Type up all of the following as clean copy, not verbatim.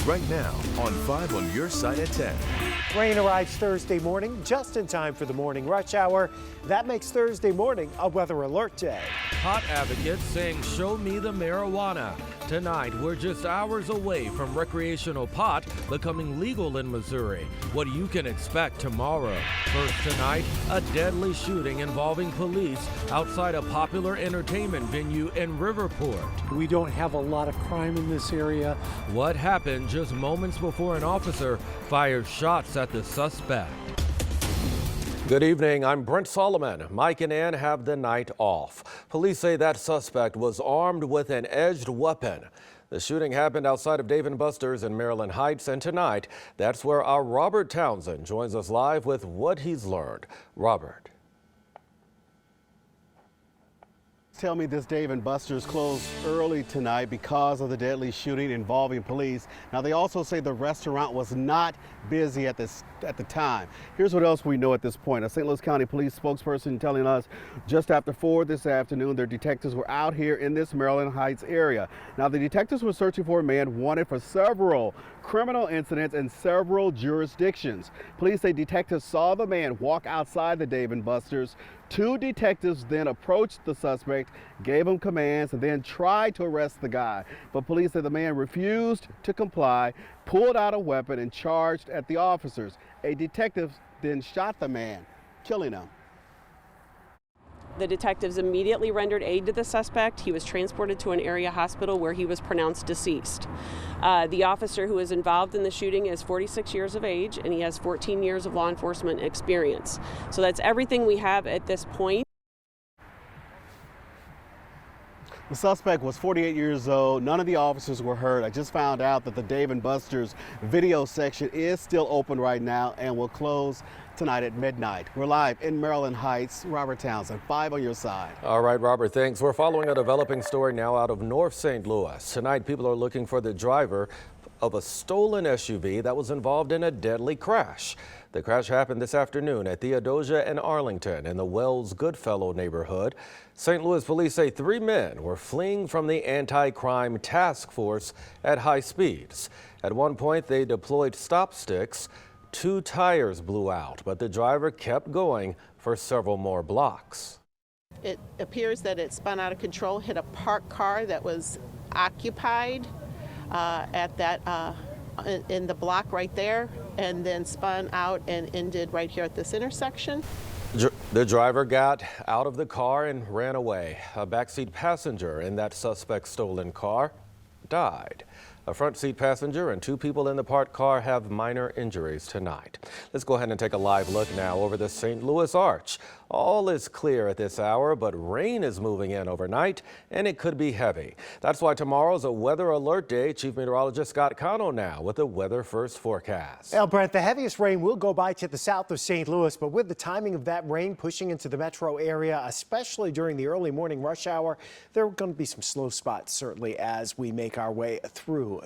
right now on 5 on your side at 10. Rain arrives Thursday morning just in time for the morning rush hour. That makes Thursday morning a weather alert day. Pot advocates saying show me the marijuana. Tonight, we're just hours away from recreational pot becoming legal in Missouri. What you can expect tomorrow. First tonight, a deadly shooting involving police outside a popular entertainment venue in Riverport. We don't have a lot of crime in this area. What happened just moments before an officer fired shots at the suspect? Good evening, I'm Brent Solomon. Mike and Ann have the night off. Police say that suspect was armed with an edged weapon. The shooting happened outside of Dave & Buster's in Maryland Heights, and tonight, that's where our Robert Townsend joins us live with what he's learned. Robert. Tell me this Dave & Buster's closed early tonight because of the deadly shooting involving police. Now, they also say the restaurant was not busy at the time. Here's what else we know at this point. A St. Louis County police spokesperson telling us just after 4 this afternoon, their detectives were out here in this Maryland Heights area. Now, the detectives were searching for a man wanted for several criminal incidents in several jurisdictions. Police say detectives saw the man walk outside the Dave & Buster's. 2 detectives then approached the suspect, gave him commands, and then tried to arrest the guy. But police said the man refused to comply, pulled out a weapon, and charged at the officers. A detective then shot the man, killing him. The detectives immediately rendered aid to the suspect. He was transported to an area hospital where he was pronounced deceased. The officer who was involved in the shooting is 46 years of age, and he has 14 years of law enforcement experience. So that's everything we have at this point. The suspect was 48 years old. None of the officers were hurt. I just found out that the Dave & Buster's video section is still open right now and will close tonight at midnight. We're live in Maryland Heights. Robert Townsend, 5 on your side. All right, Robert, thanks. We're following a developing story now out of North St. Louis. Tonight, people are looking for the driver of a stolen SUV that was involved in a deadly crash. The crash happened this afternoon at Theodosia and Arlington in the Wells Goodfellow neighborhood. St. Louis police say 3 men were fleeing from the anti-crime task force at high speeds. At one point, they deployed stop sticks. 2 tires blew out, but the driver kept going for several more blocks. It appears that it spun out of control, hit a parked car that was occupied in the block right there, and then spun out and ended right here at this intersection. The driver got out of the car and ran away. A backseat passenger in that suspect's stolen car died. A front seat passenger and 2 people in the parked car have minor injuries tonight. Let's go ahead and take a live look now over the St. Louis Arch. All is clear at this hour, but rain is moving in overnight, and it could be heavy. That's why tomorrow's a weather alert day. Chief Meteorologist Scott Cano now with the Weather First forecast. Well, Brent, the heaviest rain will go by to the south of St. Louis, but with the timing of that rain pushing into the metro area, especially during the early morning rush hour, there are going to be some slow spots, certainly, as we make our way through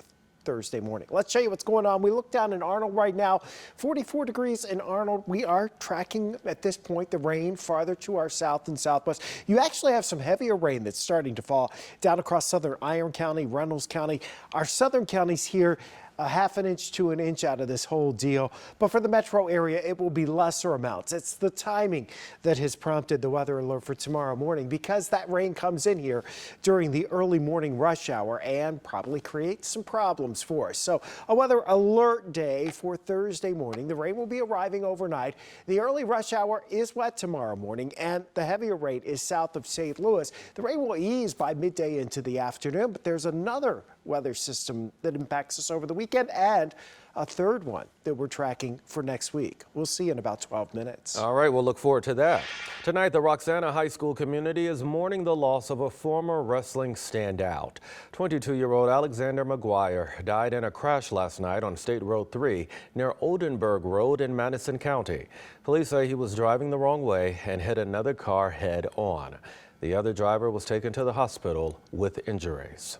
Thursday morning. Let's show you what's going on. We look down in Arnold right now, 44 degrees in Arnold. We are tracking at this point the rain farther to our south and southwest. You actually have some heavier rain that's starting to fall down across southern Iron County, Reynolds County. Our southern counties here, a ½ inch to 1 inch out of this whole deal. But for the metro area, it will be lesser amounts. It's the timing that has prompted the weather alert for tomorrow morning, because that rain comes in here during the early morning rush hour and probably creates some problems for us. So a weather alert day for Thursday morning. The rain will be arriving overnight. The early rush hour is wet tomorrow morning, and the heavier rain is south of St. Louis. The rain will ease by midday into the afternoon, but there's another weather system that impacts us over the weekend, and a third one that we're tracking for next week. We'll see in about 12 minutes. All right, we'll look forward to that. Tonight, the Roxana High School community is mourning the loss of a former wrestling standout. 22-year-old Alexander McGuire died in a crash last night on State Road 3 near Oldenburg Road in Madison County. Police say he was driving the wrong way and hit another car head on. The other driver was taken to the hospital with injuries.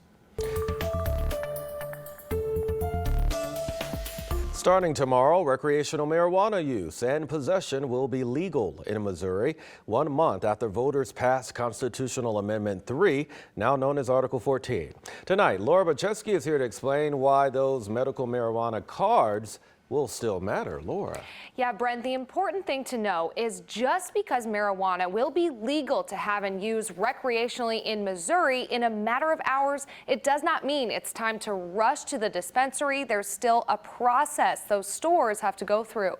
Starting tomorrow, recreational marijuana use and possession will be legal in Missouri 1 month after voters passed Constitutional Amendment 3, now known as Article 14. Tonight, Laura Bachesky is here to explain why those medical marijuana cards will still matter. Laura. Yeah, Brent, the important thing to know is just because marijuana will be legal to have and use recreationally in Missouri in a matter of hours, it does not mean it's time to rush to the dispensary. There's still a process those stores have to go through.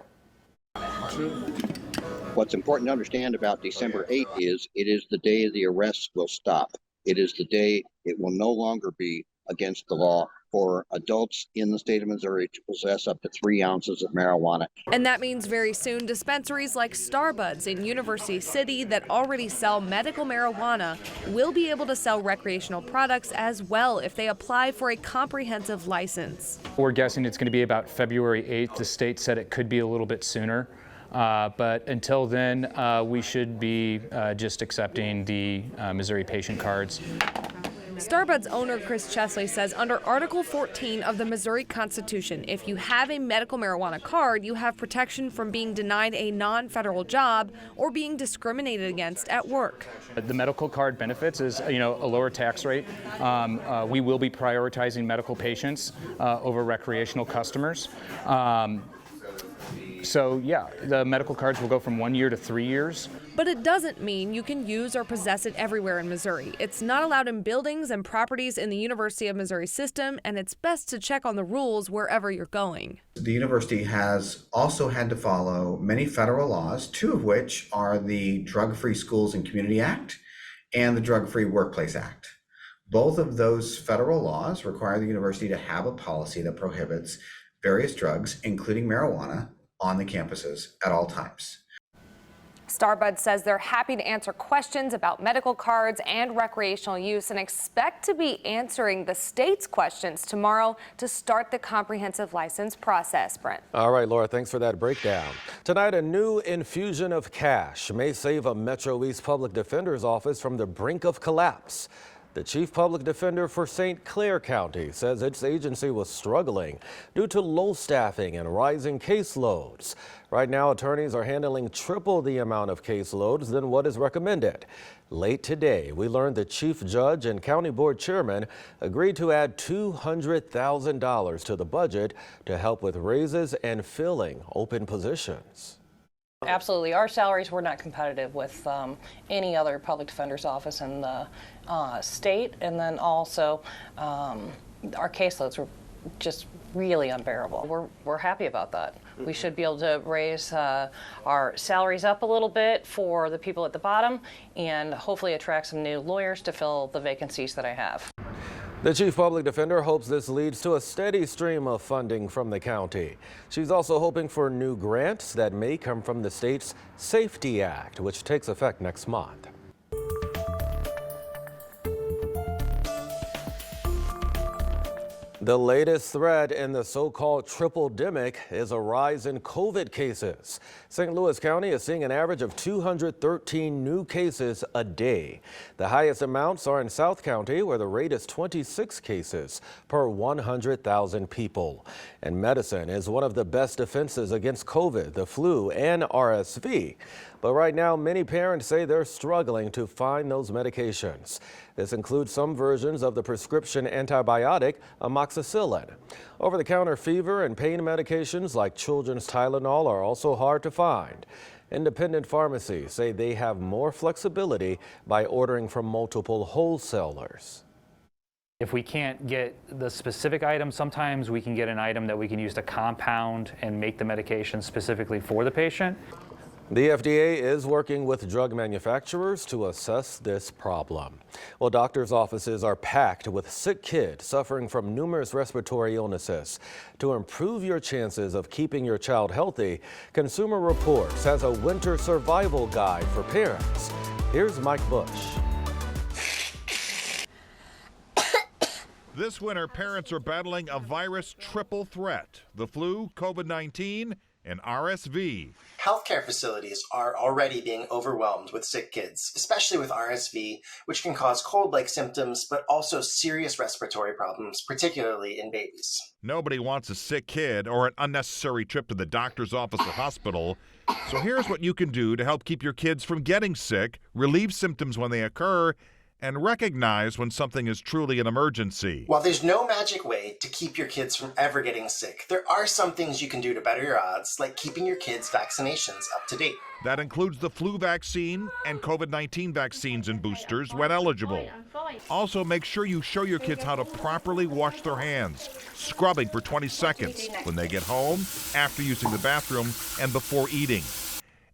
What's important to understand about December 8th is it is the day the arrests will stop. It is the day it will no longer be against the law for adults in the state of Missouri to possess up to 3 ounces of marijuana. And that means very soon dispensaries like Starbuds in University City that already sell medical marijuana will be able to sell recreational products as well if they apply for a comprehensive license. We're guessing it's going to be about February 8th. The state said it could be a little bit sooner. But until then, we should be just accepting the Missouri patient cards. Starbuds owner Chris Chesley says under Article 14 of the Missouri Constitution, if you have a medical marijuana card, you have protection from being denied a non-federal job or being discriminated against at work. The medical card benefits is, a lower tax rate. We will be prioritizing medical patients over recreational customers. So yeah, the medical cards will go from 1 year to 3 years. But it doesn't mean you can use or possess it everywhere in Missouri. It's not allowed in buildings and properties in the University of Missouri system, and it's best to check on the rules wherever you're going. The university has also had to follow many federal laws, 2 of which are the Drug-Free Schools and Community Act and the Drug-Free Workplace Act. Both of those federal laws require the university to have a policy that prohibits various drugs, including marijuana, on the campuses at all times. Starbuds says they're happy to answer questions about medical cards and recreational use and expect to be answering the state's questions tomorrow to start the comprehensive license process. Brent. All right, Laura, thanks for that breakdown. Tonight, a new infusion of cash may save a Metro East Public Defender's office from the brink of collapse. The chief public defender for St. Clair County says its agency was struggling due to low staffing and rising caseloads. Right now, attorneys are handling triple the amount of caseloads than what is recommended. Late today, we learned the chief judge and county board chairman agreed to add $200,000 to the budget to help with raises and filling open positions. Absolutely. Our salaries were not competitive with any other public defender's office in the state, and then also our caseloads were just really unbearable. We're happy about that. We should be able to raise our salaries up a little bit for the people at the bottom and hopefully attract some new lawyers to fill the vacancies that I have. The chief public defender hopes this leads to a steady stream of funding from the county. She's also hoping for new grants that may come from the state's Safety Act, which takes effect next month. The latest threat in the so-called triple-demic is a rise in COVID cases. St. Louis County is seeing an average of 213 new cases a day. The highest amounts are in South County, where the rate is 26 cases per 100,000 people. And medicine is one of the best defenses against COVID, the flu, and RSV. But right now, many parents say they're struggling to find those medications. This includes some versions of the prescription antibiotic amoxicillin. Over-the-counter fever and pain medications like children's Tylenol are also hard to find. Independent pharmacies say they have more flexibility by ordering from multiple wholesalers. If we can't get the specific item, sometimes we can get an item that we can use to compound and make the medication specifically for the patient. The FDA is working with drug manufacturers to assess this problem. Well, doctors' offices are packed with sick kids suffering from numerous respiratory illnesses. To improve your chances of keeping your child healthy, Consumer Reports has a winter survival guide for parents. Here's Mike Bush. This winter, parents are battling a virus triple threat: the flu, COVID-19, and RSV. Healthcare facilities are already being overwhelmed with sick kids, especially with RSV, which can cause cold-like symptoms, but also serious respiratory problems, particularly in babies. Nobody wants a sick kid or an unnecessary trip to the doctor's office or hospital. So here's what you can do to help keep your kids from getting sick, relieve symptoms when they occur, and recognize when something is truly an emergency. While there's no magic way to keep your kids from ever getting sick, there are some things you can do to better your odds, like keeping your kids' vaccinations up to date. That includes the flu vaccine and COVID-19 vaccines and boosters when eligible. Also, make sure you show your kids how to properly wash their hands, scrubbing for 20 seconds when they get home, after using the bathroom, and before eating.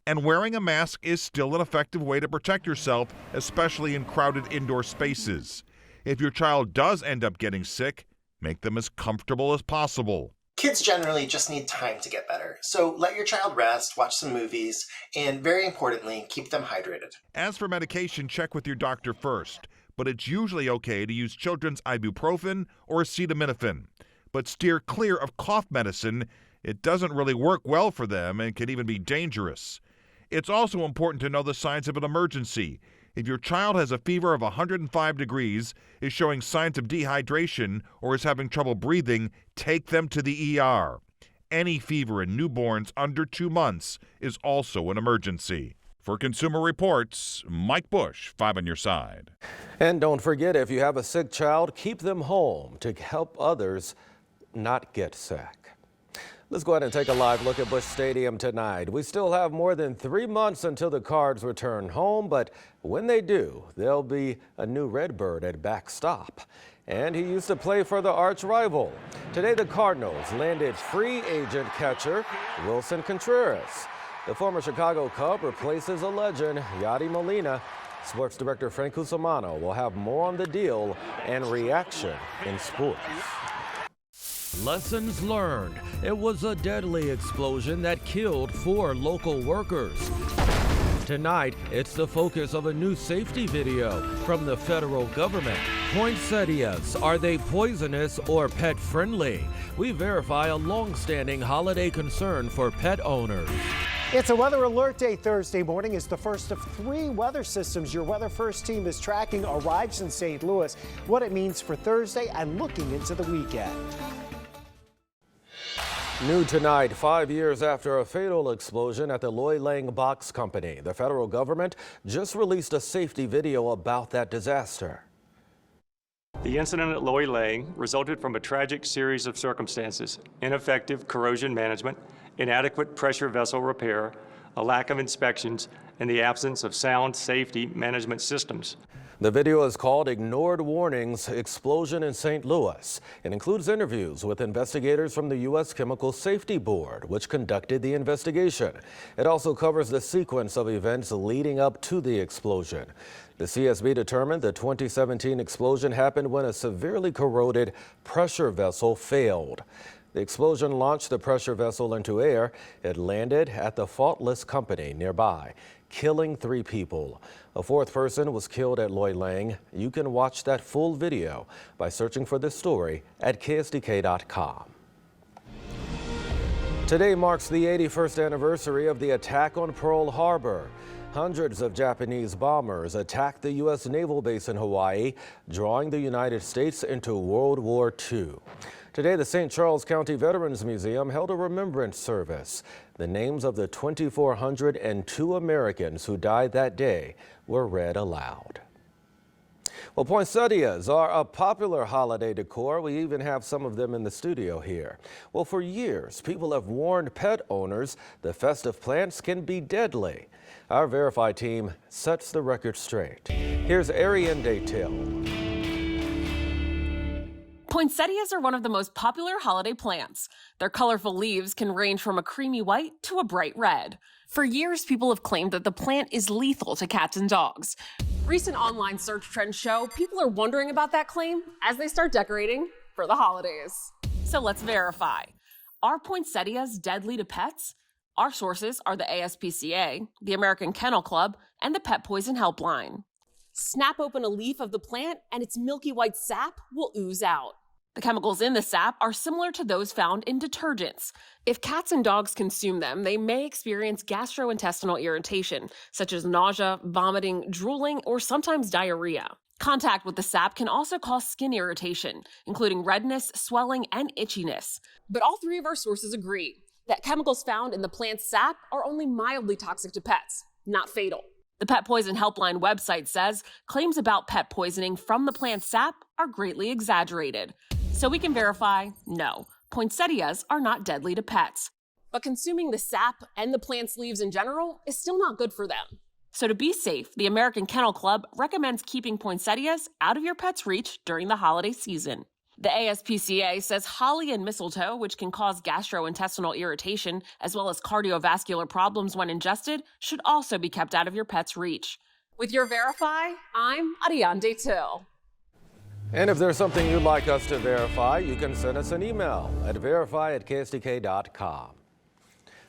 And wearing a mask is still an effective way to protect yourself, especially in crowded indoor spaces. If your child does end up getting sick, make them as comfortable as possible. Kids generally just need time to get better, so let your child rest, watch some movies, and very importantly, keep them hydrated. As for medication, check with your doctor first, but it's usually okay to use children's ibuprofen or acetaminophen. But steer clear of cough medicine. It doesn't really work well for them and can even be dangerous. It's also important to know the signs of an emergency. If your child has a fever of 105 degrees, is showing signs of dehydration, or is having trouble breathing, take them to the ER. Any fever in newborns under 2 months is also an emergency. For Consumer Reports, Mike Bush, 5 on your side. And don't forget, if you have a sick child, keep them home to help others not get sick. Let's go ahead and take a live look at Busch Stadium tonight. We still have more than 3 months until the Cards return home, but when they do, there'll be a new Redbird at backstop. And he used to play for the arch rival. Today, the Cardinals landed free agent catcher Wilson Contreras. The former Chicago Cub replaces a legend, Yadi Molina. Sports director Frank Cusimano will have more on the deal and reaction in sports. Lessons learned. It was a deadly explosion that killed 4 local workers. Tonight, it's the focus of a new safety video from the federal government. Poinsettias, are they poisonous or pet friendly? We verify a long-standing holiday concern for pet owners. It's a weather alert day Thursday morning as the first of 3 weather systems your Weather First team is tracking arrives in St. Louis, what it means for Thursday and looking into the weekend. New tonight, 5 years after a fatal explosion at the Loy Lang Box Company, the federal government just released a safety video about that disaster. The incident at Loy Lang resulted from a tragic series of circumstances: ineffective corrosion management, inadequate pressure vessel repair, a lack of inspections, and the absence of sound safety management systems. The video is called Ignored Warnings: Explosion in St. Louis. It includes interviews with investigators from the U.S. Chemical Safety Board, which conducted the investigation. It also covers the sequence of events leading up to the explosion. The CSB determined the 2017 explosion happened when a severely corroded pressure vessel failed. The explosion launched the pressure vessel into air. It landed at the Faultless Company nearby, killing 3 people. A 4th person was killed at Loy Lang. You can watch that full video by searching for this story at KSDK.com. Today marks the 81st anniversary of the attack on Pearl Harbor. Hundreds of Japanese bombers attacked the U.S. naval base in Hawaii, drawing the United States into World War II. Today, the St. Charles County Veterans Museum held a remembrance service. The names of the 2,402 Americans who died that day were read aloud. Well, poinsettias are a popular holiday decor. We even have some of them in the studio here. Well, for years, people have warned pet owners the festive plants can be deadly. Our Verify team sets the record straight. Here's Ariane Daytil. Poinsettias are one of the most popular holiday plants. Their colorful leaves can range from a creamy white to a bright red. For years, people have claimed that the plant is lethal to cats and dogs. Recent online search trends show people are wondering about that claim as they start decorating for the holidays. So let's verify. Are poinsettias deadly to pets? Our sources are the ASPCA, the American Kennel Club, and the Pet Poison Helpline. Snap open a leaf of the plant and its milky white sap will ooze out. The chemicals in the sap are similar to those found in detergents. If cats and dogs consume them, they may experience gastrointestinal irritation, such as nausea, vomiting, drooling, or sometimes diarrhea. Contact with the sap can also cause skin irritation, including redness, swelling, and itchiness. But all three of our sources agree that chemicals found in the plant's sap are only mildly toxic to pets, not fatal. The Pet Poison Helpline website says claims about pet poisoning from the plant's sap are greatly exaggerated. So we can verify, no, poinsettias are not deadly to pets. But consuming the sap and the plant's leaves in general is still not good for them. So to be safe, the American Kennel Club recommends keeping poinsettias out of your pet's reach during the holiday season. The ASPCA says holly and mistletoe, which can cause gastrointestinal irritation as well as cardiovascular problems when ingested, should also be kept out of your pet's reach. With your Verify, I'm Ariane Till. And if there's something you'd like us to verify, you can send us an email at verify@ksdk.com.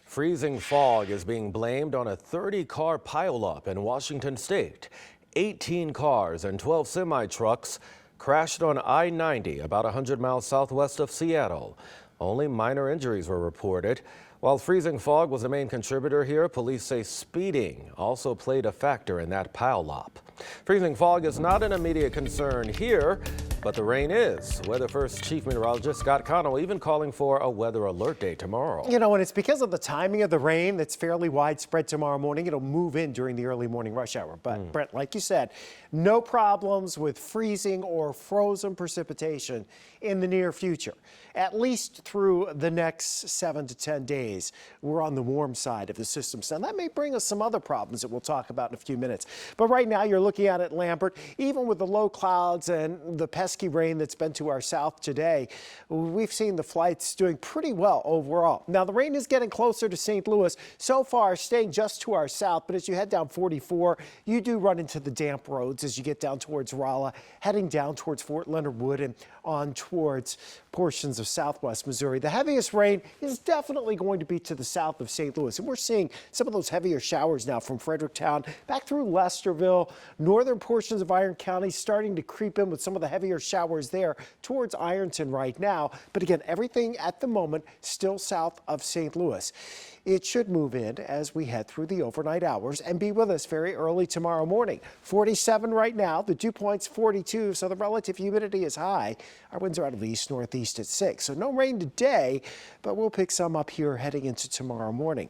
Freezing fog is being blamed on a 30-car pileup in Washington state. 18 cars and 12 semi-trucks crashed on I-90 about 100 miles southwest of Seattle. Only minor injuries were reported. While freezing fog was the main contributor here, police say speeding also played a factor in that pileup. Freezing fog is not an immediate concern here, but the rain is. Weather First Chief Meteorologist Scott Connell even calling for a weather alert day tomorrow. You know, and it's because of the timing of the rain that's fairly widespread tomorrow morning. It'll move in during the early morning rush hour. But Brent, like you said, no problems with freezing or frozen precipitation in the near future, at least through the next 7 to 10 days. We're on the warm side of the system. Now, that may bring us some other problems that we'll talk about in a few minutes. But right now, you're looking at it, Lambert, even with the low clouds and the pesky rain that's been to our south today, we've seen the flights doing pretty well overall. Now, the rain is getting closer to St. Louis. So far, staying just to our south, but as you head down 44, you do run into the damp roads as you get down towards Rolla, heading down towards Fort Leonard Wood and on towards portions of southwest Missouri. The heaviest rain is definitely going to be to the south of St. Louis, and we're seeing some of those heavier showers now from Fredericktown back through Lesterville, northern portions of Iron County starting to creep in with some of the heavier showers there towards Ironton right now. But again, everything at the moment still south of St. Louis. It should move in as we head through the overnight hours and be with us very early tomorrow morning. 47 right now, the dew point's 42, so the relative humidity is high. Our winds are out of the east-northeast at 6, so no rain today, but we'll pick some up here heading into tomorrow morning.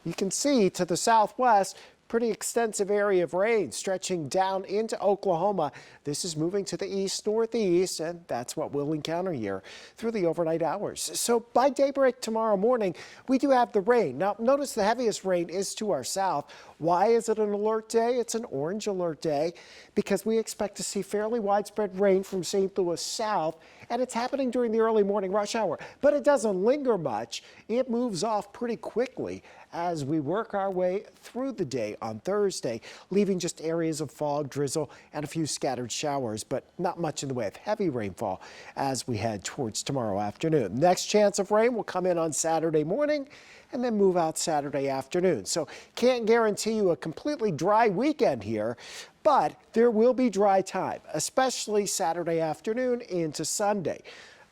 You can see to the southwest, pretty extensive area of rain stretching down into Oklahoma. This is moving to the east-northeast, and that's what we'll encounter here through the overnight hours. So by daybreak tomorrow morning, we do have the rain. Now, notice the heaviest rain is to our south. Why is it an alert day? It's an orange alert day because we expect to see fairly widespread rain from St. Louis south, and it's happening during the early morning rush hour. But it doesn't linger much. It moves off pretty quickly as we work our way through the day on Thursday, leaving just areas of fog, drizzle, and a few scattered showers, but not much in the way of heavy rainfall as we head towards tomorrow afternoon. Next chance of rain will come in on Saturday morning and then move out Saturday afternoon. So can't guarantee you a completely dry weekend here, but there will be dry time, especially Saturday afternoon into Sunday.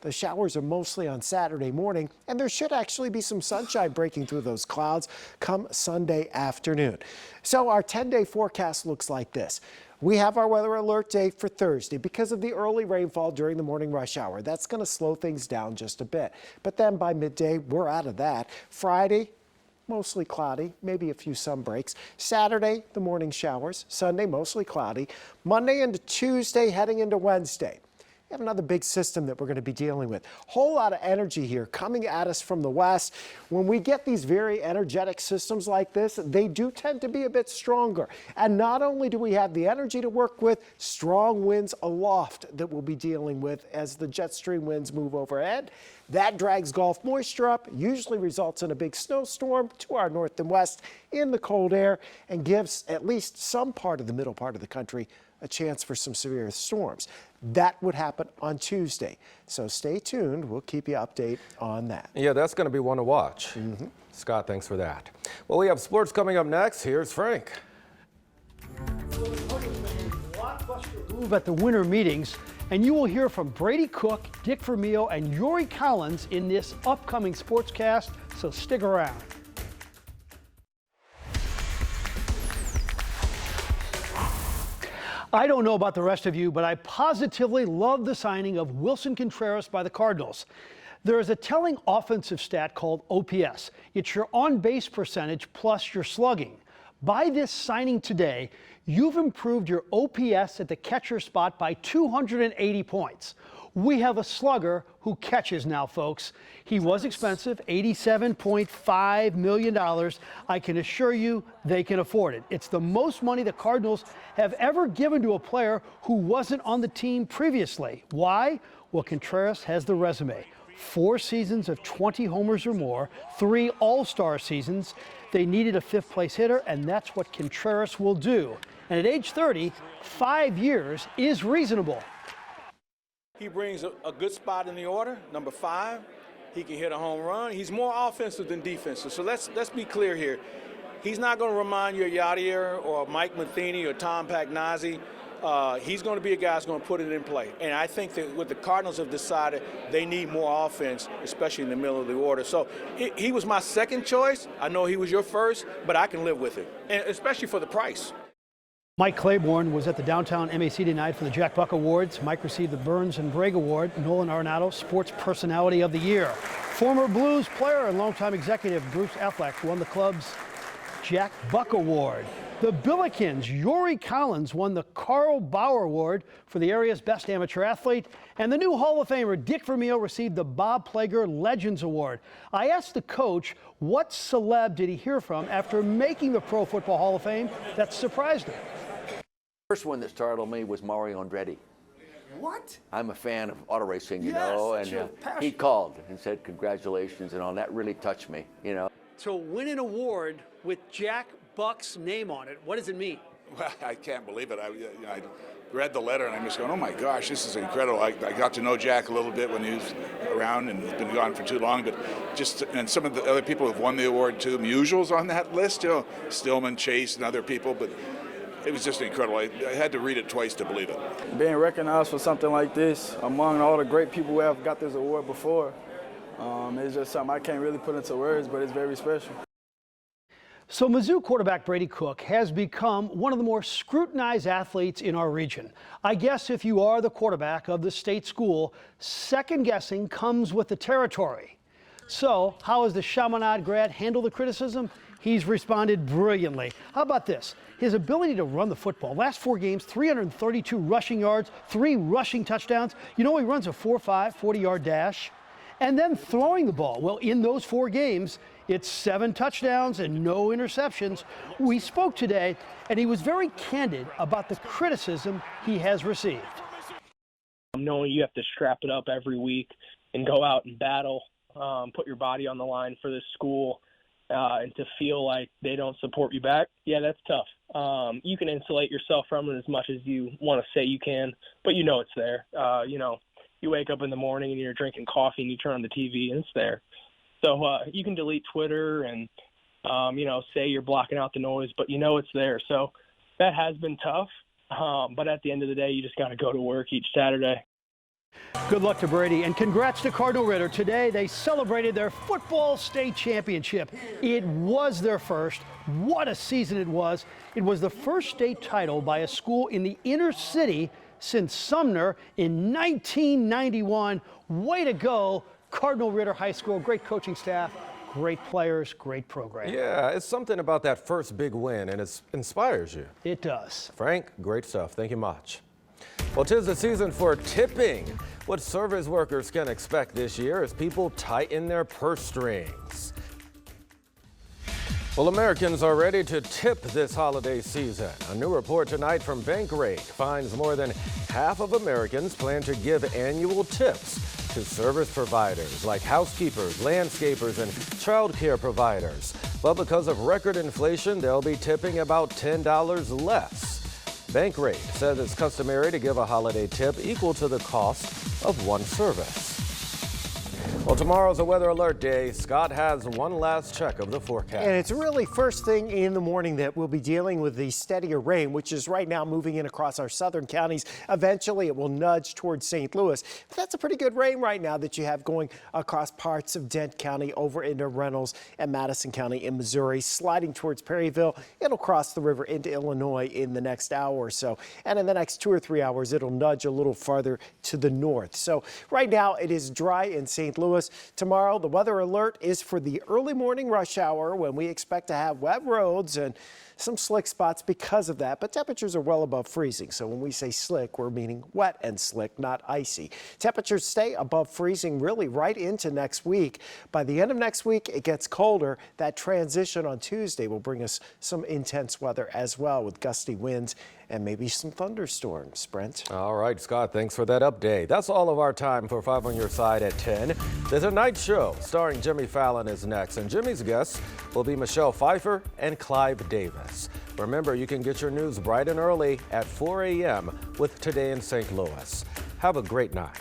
The showers are mostly on Saturday morning, and there should actually be some sunshine breaking through those clouds come Sunday afternoon. So our 10-day forecast looks like this. We have our weather alert day for Thursday because of the early rainfall during the morning rush hour. That's going to slow things down just a bit. But then by midday, we're out of that. Friday, mostly cloudy, maybe a few sun breaks. Saturday, the morning showers. Sunday, mostly cloudy. Monday into Tuesday, heading into Wednesday. We have another big system that we're going to be dealing with. Whole lot of energy here coming at us from the west. When we get these very energetic systems like this, they do tend to be a bit stronger. And not only do we have the energy to work with, strong winds aloft that we'll be dealing with as the jet stream winds move overhead. That drags Gulf moisture up, usually results in a big snowstorm to our north and west in the cold air, and gives at least some part of the middle part of the country a chance for some severe storms. That would happen on Tuesday. So stay tuned. We'll keep you updated on that. Yeah, that's going to be one to watch. Scott, thanks for that. Well, we have sports coming up next. Here's Frank. Move at the winter meetings, And you will hear from Brady Cook, Dick Vermeil, and Yuri Collins in this upcoming sportscast, so stick around. I don't know about the rest of you, but I positively love the signing of Wilson Contreras by the Cardinals. There is a telling offensive stat called OPS. It's your on-base percentage plus your slugging. By this signing today, you've improved your OPS at the catcher spot by 280 points. We have a slugger who catches now, folks. He was expensive, $87.5 million. I can assure you they can afford it. It's the most money the Cardinals have ever given to a player who wasn't on the team previously. Why? Well, Contreras has the resume. 4 seasons of 20 homers or more, 3 All-Star seasons. They needed a 5th-place hitter, and that's what Contreras will do. And at age 30, 5 years is reasonable. He brings a good spot in the order, number 5. He can hit a home run. He's more offensive than defensive. So let's be clear here. He's not going to remind you of Yadier or Mike Matheny or Tom Pagnazzi. He's going to be a guy that's going to put it in play. And I think that what the Cardinals have decided, they need more offense, especially in the middle of the order. So he was my second choice. I know he was your first, but I can live with it, and especially for the price. Mike Claiborne was at the downtown MAC tonight for the Jack Buck Awards. Mike received the Burns and Bragg Award. Nolan Arenado, Sports Personality of the Year. Former Blues player and longtime executive Bruce Affleck won the club's Jack Buck Award. The Billikens, Yuri Collins won the Carl Bauer Award for the area's best amateur athlete. And the new Hall of Famer Dick Vermeil received the Bob Plager Legends Award. I asked the coach what celeb did he hear from after making the Pro Football Hall of Fame that surprised him. First one that startled me was Mario Andretti. What? I'm a fan of auto racing, you Yes, know, that's and your passion. he called and said congratulations and all. That really touched me, you know. To win an award with Jack Buck's name on it, what does it mean? Well, I can't believe it. I read the letter and I'm just going, oh my gosh, this is incredible. I got to know Jack a little bit when he was around and he's been gone for too long, but and some of the other people have won the award too. Mutuals on that list, you know, Stillman, Chase, and other people, but it was just incredible. I had to read it twice to believe it. Being recognized for something like this among all the great people who have got this award before, it's just something I can't really put into words, but it's very special. So Mizzou quarterback Brady Cook has become one of the more scrutinized athletes in our region. I guess if you are the quarterback of the state school, second guessing comes with the territory. So how has the Chaminade grad handled the criticism? He's responded brilliantly. How about this? His ability to run the football. Last 4 games, 332 rushing yards, 3 rushing touchdowns. You know he runs a 4.5 40-yard dash. And then throwing the ball. Well, in those 4 games, it's 7 touchdowns and no interceptions. We spoke today, and he was very candid about the criticism he has received. Knowing you have to strap it up every week and go out and battle, put your body on the line for this school, and to feel like they don't support you back, yeah, that's tough. You can insulate yourself from it as much as you want to say you can, but you know it's there. You wake up in the morning and you're drinking coffee and you turn on the TV and it's there. So you can delete Twitter and, say you're blocking out the noise, but you know it's there. So that has been tough. But at the end of the day, you just got to go to work each Saturday. Good luck to Brady, and congrats to Cardinal Ritter. Today, they celebrated their football state championship. It was their first. What a season it was. It was the first state title by a school in the inner city since Sumner in 1991. Way to go, Cardinal Ritter High School. Great coaching staff, great players, great program. Yeah, it's something about that first big win, and it inspires you. It does. Frank, great stuff. Thank you much. Well, 'tis the season for tipping. What service workers can expect this year as people tighten their purse strings. Well, Americans are ready to tip this holiday season. A new report tonight from Bankrate finds more than half of Americans plan to give annual tips to service providers like housekeepers, landscapers, and child care providers. But because of record inflation, they'll be tipping about $10 less. Bankrate says it's customary to give a holiday tip equal to the cost of one service. Well, tomorrow's a weather alert day. Scott has one last check of the forecast. And it's really first thing in the morning that we'll be dealing with the steadier rain, which is right now moving in across our southern counties. Eventually, it will nudge towards St. Louis. But that's a pretty good rain right now that you have going across parts of Dent County over into Reynolds and Madison County in Missouri, sliding towards Perryville. It'll cross the river into Illinois in the next hour or so. And in the next 2 or 3 hours, it'll nudge a little farther to the north. So right now, it is dry in St. Louis. Tomorrow, the weather alert is for the early morning rush hour when we expect to have wet roads and some slick spots because of that, but temperatures are well above freezing. So when we say slick, we're meaning wet and slick, not icy. Temperatures stay above freezing really right into next week. By the end of next week, it gets colder. That transition on Tuesday will bring us some intense weather as well with gusty winds and maybe some thunderstorms. Brent. All right, Scott, thanks for that update. That's all of our time for 5 on Your Side at 10. The Tonight Show starring Jimmy Fallon is next, and Jimmy's guests will be Michelle Pfeiffer and Clive Davis. Remember, you can get your news bright and early at 4 a.m. with Today in St. Louis. Have a great night.